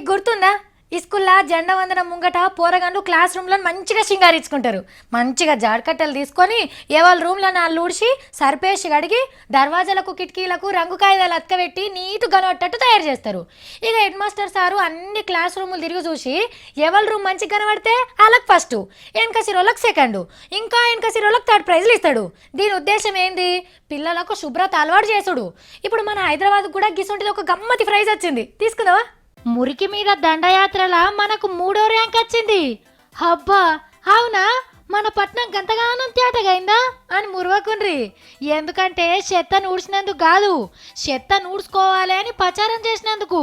మీకు గుర్తుందా ఈ స్కూల్లో జెండా వందనం ముంగట పోరగాళ్ళు క్లాస్ రూమ్లో మంచిగా సింగారించుకుంటారు. మంచిగా జాడకట్టలు తీసుకొని వాళ్ళ రూమ్లో నాలుగు ఊడ్చి సర్పేసి కడిగి దర్వాజాలకు కిటికీలకు రంగు కాగితాలు అతకబెట్టి నీటు కనబట్టట్టు తయారు చేస్తారు. ఇక హెడ్ మాస్టర్ సారు అన్ని క్లాస్ రూములు తిరిగి చూసి ఎవరి రూమ్ మంచిగా కనబడితే వాళ్ళకి ఫస్ట్, వెనక సిరోళ్ళకి సెకండ్, ఇంకా వెనక సిరోళ్ళకి థర్డ్ ప్రైజ్లు ఇస్తాడు. దీని ఉద్దేశం ఏంది? పిల్లలకు శుభ్రత అలవాటు చేసుడు. ఇప్పుడు మన హైదరాబాద్ కూడా గిసుంటిది ఒక గమ్మతి ప్రైజ్ వచ్చింది, తీసుకుందావా? మురికి మీద దండయాత్రల మనకు 3వ ర్యాంక్ వచ్చింది. అబ్బా అవునా, మన పట్నం గంతగానం తేటగైందా అని మురవకుండ్రి. ఎందుకంటే చెత్తను ఊడ్చినందుకు కాదు, చెత్తను ఊడ్చుకోవాలి అని ప్రచారం చేసినందుకు.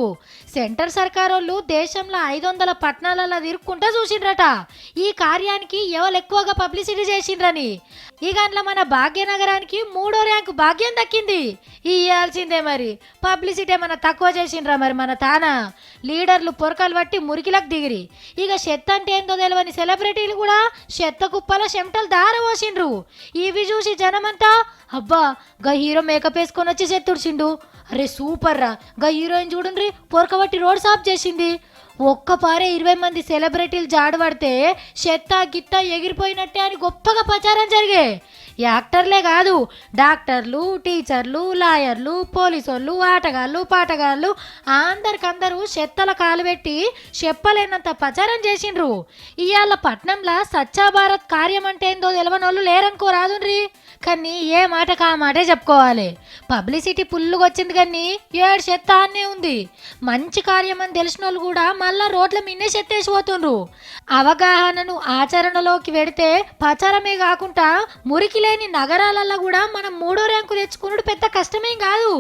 సెంటర్ సర్కార్ వాళ్ళు దేశంలో 500 పట్టణాలలో తిరుక్కుంటా చూసిండ్రట ఈ కార్యానికి ఎవరు ఎక్కువగా పబ్లిసిటీ చేసిండ్రని. ఇక అందులో మన భాగ్యనగరానికి 3వ ర్యాంకు భాగ్యం దక్కింది. ఇయ్యాల్సిందే మరి, పబ్లిసిటీ ఏమన్నా తక్కువ చేసిండ్రా మరి మన తానా? లీడర్లు పొరకలు బట్టి మురికిలకు దిగిరి. ఇక చెత్త అంటే ఏందో తెలియని సెలబ్రిటీలు కూడా చెత్త కుప్పల చెమటలు దారపోసిండ్రు. ఇవి చూసి జనమంతా అబ్బా గా హీరో మేకప్ వేసుకొని వచ్చి చెత్తుడిచిండు, అరే సూపర్ రా, గా హీరోయిన్ చూడండి పొరకబట్టి రోడ్ సాఫ్ చేసింది. ఒక్క పారే 20 మంది సెలబ్రిటీలు జాడబడితే చెత్త గిత్త ఎగిరిపోయినట్టే అని గొప్పగా ప్రచారం జరిగే. యాక్టర్లే కాదు, డాక్టర్లు, టీచర్లు, లాయర్లు, పోలీసోళ్ళు, ఆటగాళ్ళు, పాటగాళ్ళు అందరికందరూ చెత్తల కాలు పెట్టి చెప్పలేనంత ప్రచారం చేసిండ్రు. ఇవాళ పట్నంలో స్వచ్ఛ భారత్ కార్యం అంటే ఏందో తెలియనోళ్ళు లేరనుకో రాదుండ్రి. కానీ ఏ మాటకు ఆ మాటే చెప్పుకోవాలి. పబ్లిసిటీ పుల్లుగా వచ్చింది కానీ ఏడు చెత్త అనే ఉంది. మంచి కార్యం అని తెలిసిన వాళ్ళు కూడా మళ్ళా రోడ్ల మిన్నే చెత్తేసిపోతుండ్రు. అవగాహనను ఆచరణలోకి పెడితే ప్రచారమే కాకుండా మురికి లేని నగరాలలో కూడా మనం 3వ ర్యాంకు తెచ్చుకున్నాడు పెద్ద కష్టమేం కాదు.